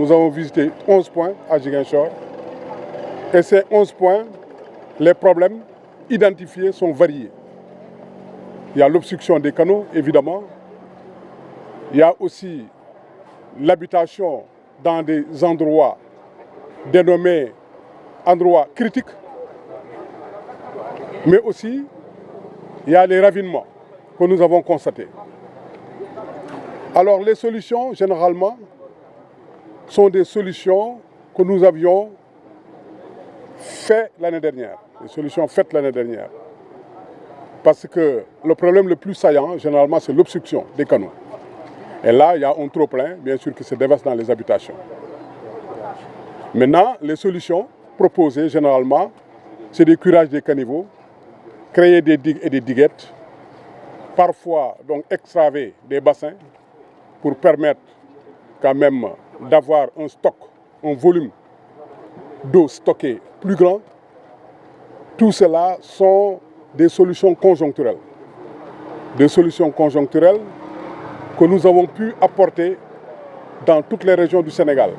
nous avons visité 11 points à Ziguinchor. Et ces 11 points, les problèmes identifiés sont variés. Il y a l'obstruction des canaux, évidemment. Il y a aussi l'habitation dans des endroits dénommés endroits critiques. Mais aussi, il y a les ravinements que nous avons constatés. Alors les solutions, généralement, sont des solutions que nous avions faites l'année dernière. Des solutions faites l'année dernière. Parce que le problème le plus saillant, généralement, c'est l'obstruction des canaux. Et là, il y a un trop-plein, bien sûr, qui se déverse dans les habitations. Maintenant, les solutions proposées, généralement, c'est des curages des caniveaux, créer des digues et des diguettes, parfois donc extraver des bassins pour permettre quand même d'avoir un stock, un volume d'eau stockée plus grand. Tout cela sont des solutions conjoncturelles. Des solutions conjoncturelles que nous avons pu apporter dans toutes les régions du Sénégal.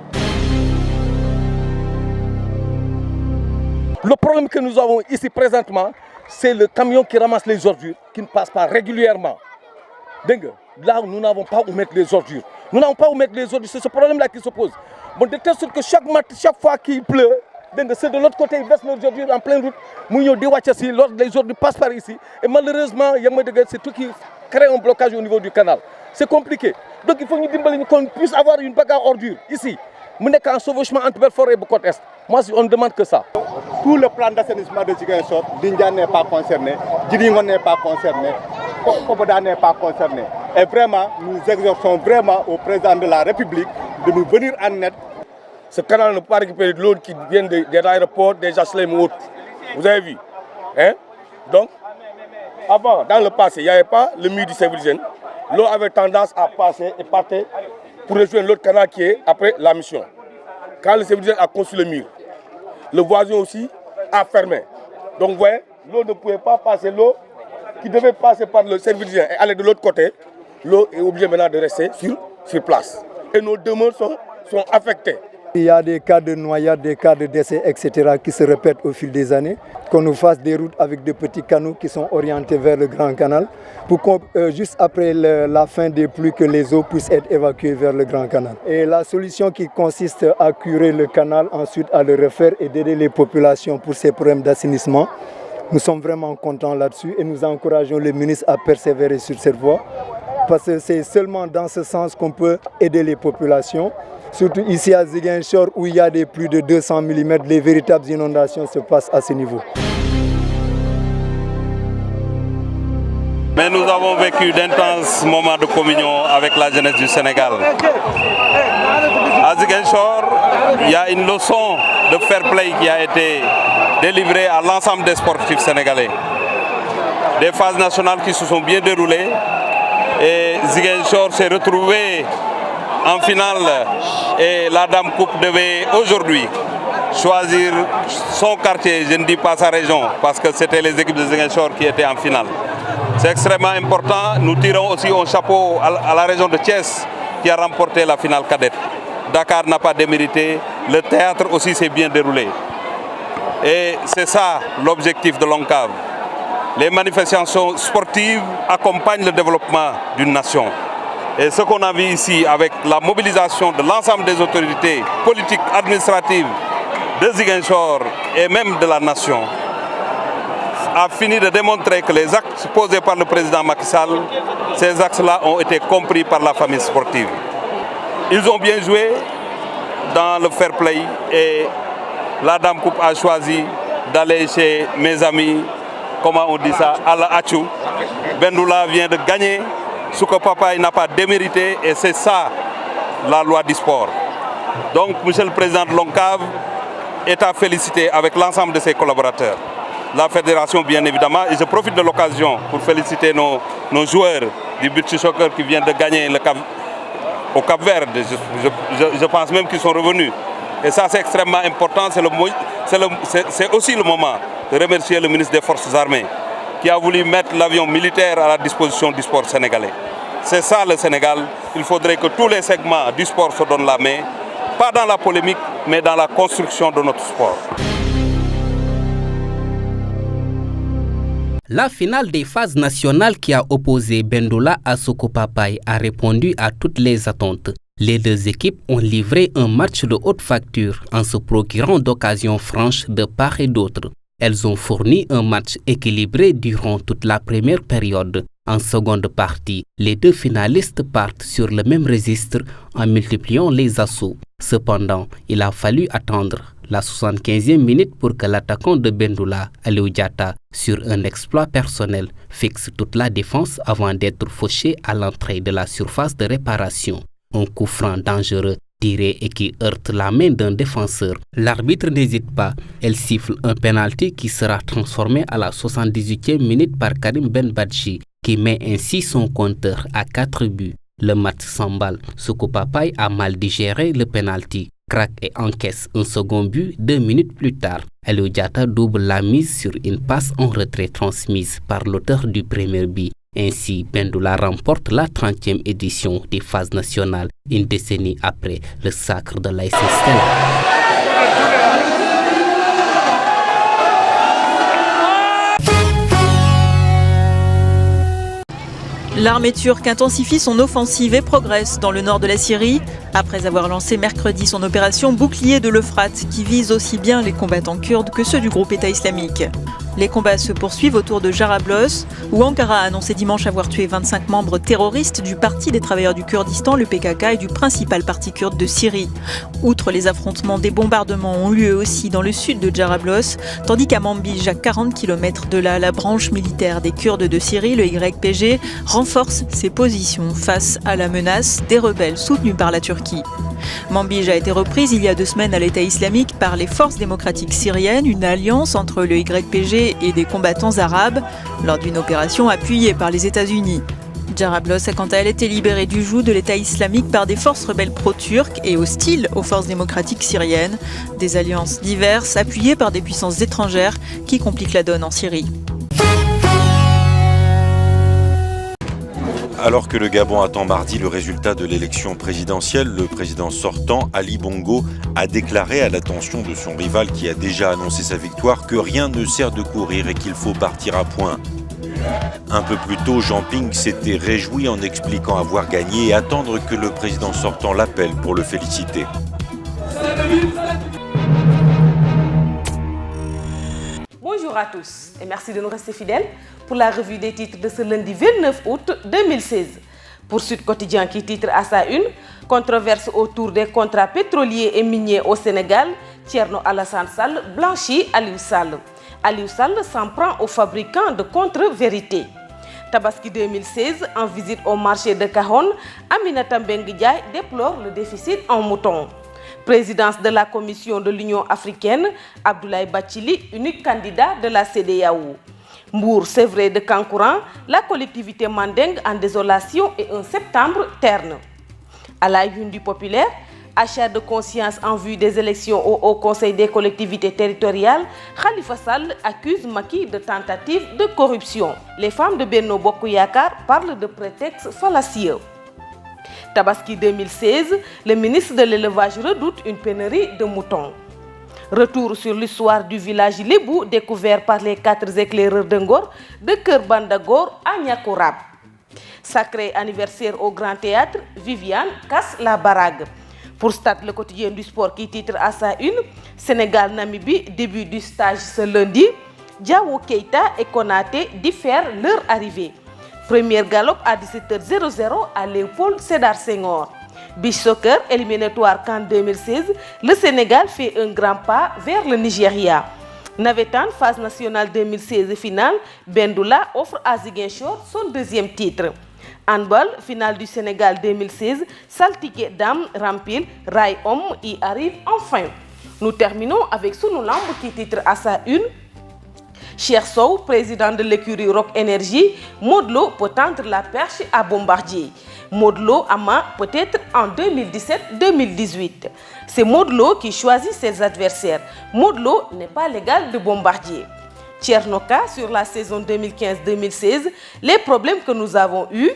Le problème que nous avons ici présentement, c'est le camion qui ramasse les ordures, qui ne passe pas régulièrement. Là, nous n'avons pas où mettre les ordures. Nous n'avons pas où mettre les ordures, c'est ce problème-là qui se pose. Bon, de telle sorte que chaque fois qu'il pleut, c'est de l'autre côté, ils versent leurs ordures en pleine route. Les ordures passent par ici. Et malheureusement, c'est tout qui crée un blocage au niveau du canal. C'est compliqué. Donc il faut qu'on puisse avoir une bagarre ordure ici. Nous sommes en sauvagement entre Belfort et Bocot-Est. Moi, on ne demande que ça. Tout le plan d'assainissement de Ziguinchor, Dindia n'est pas concerné, Djiringon n'est pas concerné, Koboda n'est pas concerné. Et vraiment, nous exhortons vraiment au président de la République de nous venir en aide. Ce canal ne peut pas récupérer de l'eau qui vient des aéroports, des HLM ou autres. Vous avez vu, hein? Donc, avant, dans le passé, il n'y avait pas le mur du Saint-Vulgène. L'eau avait tendance à passer et partir pour rejoindre l'autre canal qui est après la mission. Quand le Saint-Vulgène a construit le mur, le voisin aussi a fermé. Donc vous voyez, l'eau ne pouvait pas passer, l'eau qui devait passer par le Saint-Vulgène et aller de l'autre côté, l'eau est obligée maintenant de rester sur place. Et nos demeures sont affectées. Il y a des cas de noyade, des cas de décès, etc. qui se répètent au fil des années. Qu'on nous fasse des routes avec des petits canaux qui sont orientés vers le Grand Canal pour qu'on, juste après la fin des pluies, que les eaux puissent être évacuées vers le Grand Canal. Et la solution qui consiste à curer le canal, ensuite à le refaire et d'aider les populations pour ces problèmes d'assainissement, nous sommes vraiment contents là-dessus et nous encourageons le ministre à persévérer sur cette voie parce que c'est seulement dans ce sens qu'on peut aider les populations. Surtout ici à Ziguinchor où il y a des pluies de 200 mm, les véritables inondations se passent à ce niveau. Mais nous avons vécu d'intenses moments de communion avec la jeunesse du Sénégal. À Ziguinchor, il y a une leçon de fair play qui a été délivrée à l'ensemble des sportifs sénégalais. Des phases nationales qui se sont bien déroulées et Ziguinchor s'est retrouvé en finale et la Dame Coupe devait aujourd'hui choisir son quartier, je ne dis pas sa région, parce que c'était les équipes de Ziguinchor qui étaient en finale. C'est extrêmement important. Nous tirons aussi un chapeau à la région de Thiès qui a remporté la finale cadette. Dakar n'a pas démérité, le théâtre aussi s'est bien déroulé. Et c'est ça l'objectif de l'ONCAV. Les manifestations sportives accompagnent le développement d'une nation. Et ce qu'on a vu ici avec la mobilisation de l'ensemble des autorités politiques, administratives de Ziguinchor et même de la nation a fini de démontrer que les actes posés par le président Macky Sall, ces actes-là ont été compris par la famille sportive. Ils ont bien joué dans le fair play et la Dame Coupe a choisi d'aller chez mes amis, comment on dit ça, à la Hachou. Bendoula vient de gagner. Ce que papa n'a pas démérité et c'est ça la loi du sport. Donc, monsieur le président de l'ONCAV est à féliciter avec l'ensemble de ses collaborateurs. La fédération, bien évidemment, et je profite de l'occasion pour féliciter nos joueurs du beach soccer qui viennent de gagner au Cap-Vert. Je pense même qu'ils sont revenus. Et ça, c'est extrêmement important. C'est aussi le moment de remercier le ministre des Forces armées qui a voulu mettre l'avion militaire à la disposition du sport sénégalais. C'est ça le Sénégal. Il faudrait que tous les segments du sport se donnent la main pas dans la polémique, mais dans la construction de notre sport. La finale des phases nationales qui a opposé Bendoula à Soko Papaye a répondu à toutes les attentes. Les deux équipes ont livré un match de haute facture en se procurant d'occasions franches de part et d'autre. Elles ont fourni un match équilibré durant toute la première période. En seconde partie, les deux finalistes partent sur le même registre en multipliant les assauts. Cependant, il a fallu attendre la 75e minute pour que l'attaquant de Bendoula, Aliou Diatta, sur un exploit personnel, fixe toute la défense avant d'être fauché à l'entrée de la surface de réparation. Un coup franc dangereux tiré et qui heurte la main d'un défenseur. L'arbitre n'hésite pas. Elle siffle un penalty qui sera transformé à la 78e minute par Karim Benbadji, qui met ainsi son compteur à 4 buts. Le match s'emballe. Soko Papaye a mal digéré le penalty, craque et encaisse un second but 2 minutes plus tard. Aliou Diatta double la mise sur une passe en retrait transmise par l'auteur du premier but. Ainsi, Bendoula remporte la 30e édition des phases nationales, une décennie après le sacre de l'AS Stella. L'armée turque intensifie son offensive et progresse dans le nord de la Syrie, après avoir lancé mercredi son opération Bouclier de l'Euphrate, qui vise aussi bien les combattants kurdes que ceux du groupe État islamique. Les combats se poursuivent autour de Jarablos, où Ankara a annoncé dimanche avoir tué 25 membres terroristes du Parti des travailleurs du Kurdistan, le PKK, et du principal parti kurde de Syrie. Outre les affrontements, des bombardements ont lieu aussi dans le sud de Jarablos, tandis qu'à Manbij, à 40 km de là, la branche militaire des Kurdes de Syrie, le YPG, renforce ses positions face à la menace des rebelles soutenus par la Turquie. Manbij a été reprise il y a 2 semaines à l'État islamique par les forces démocratiques syriennes, une alliance entre le YPG et des combattants arabes, lors d'une opération appuyée par les États-Unis. Jarablos a quant à elle été libérée du joug de l'État islamique par des forces rebelles pro-turques et hostiles aux forces démocratiques syriennes, des alliances diverses appuyées par des puissances étrangères qui compliquent la donne en Syrie. Alors que le Gabon attend mardi le résultat de l'élection présidentielle, le président sortant, Ali Bongo, a déclaré à l'attention de son rival qui a déjà annoncé sa victoire que rien ne sert de courir et qu'il faut partir à point. Un peu plus tôt, Jean Ping s'était réjoui en expliquant avoir gagné et attendre que le président sortant l'appelle pour le féliciter. Bonjour à tous et merci de nous rester fidèles pour la revue des titres de ce lundi 29 août 2016. Pour Sud Quotidien qui titre à sa une « Controverse autour des contrats pétroliers et miniers au Sénégal, Thierno Alassane Sall blanchit Aliou Sall. Aliou Sall s'en prend aux fabricants de contre-vérités. Tabaski 2016, en visite au marché de Kahone, Aminata Mbengue Ndiaye déplore le déficit en moutons. Présidence de la Commission de l'Union africaine, Abdoulaye Bathily, unique candidat de la CEDEAO. Mbour, Sévré de Kankouran, la collectivité mandingue en désolation et un septembre terne. À la une du populaire, achat de conscience en vue des élections au Haut Conseil des collectivités territoriales, Khalifa Sall accuse Macky de tentative de corruption. Les femmes de Benno Bokk Yakaar parlent de prétextes fallacieux. Tabaski 2016, le ministre de l'élevage redoute une pénurie de moutons. Retour sur l'histoire du village Lébou découvert par les 4 éclaireurs de Ngor de Keur Bandagor à Niakourab. Sacré anniversaire au Grand Théâtre, Viviane casse la barague. Pour Stade, le quotidien du sport qui titre à sa une, Sénégal-Namibie, début du stage ce lundi, Diawo Keita et Konaté diffèrent leur arrivée. Première galop à 17h00 à Léopold Sédar Senghor. Beach soccer éliminatoire CAN 2016, le Sénégal fait un grand pas vers le Nigeria. Navetan, phase nationale 2016 finale, Bendoula offre à Ziguinchor son 2e titre. Handball, finale du Sénégal 2016, Saltigué Dame Rampil, Rai Homme y arrive enfin. Nous terminons avec Sunu Lamb qui titre à sa une. Cheikh Sow, président de l'écurie Rock Énergie, Modou Lo peut tendre la perche à Bombardier. Modou Lo Ama peut-être en 2017-2018. C'est Modou Lo qui choisit ses adversaires. Modou Lo n'est pas l'égal de Bombardier. Tchernoka sur la saison 2015-2016, les problèmes que nous avons eus,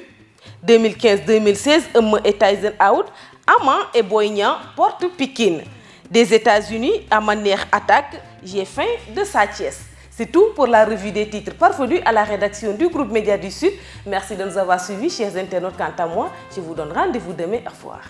2015-2016, Eumeu et Tyson out, Ama et Boy Niang portent Pikine. Des États-Unis, Amanère attaque, j'ai faim de Sa Thiès. C'est tout pour la revue des titres parvenus à la rédaction du groupe Média du Sud. Merci de nous avoir suivis, chers internautes. Quant à moi, je vous donne rendez-vous demain. Au revoir.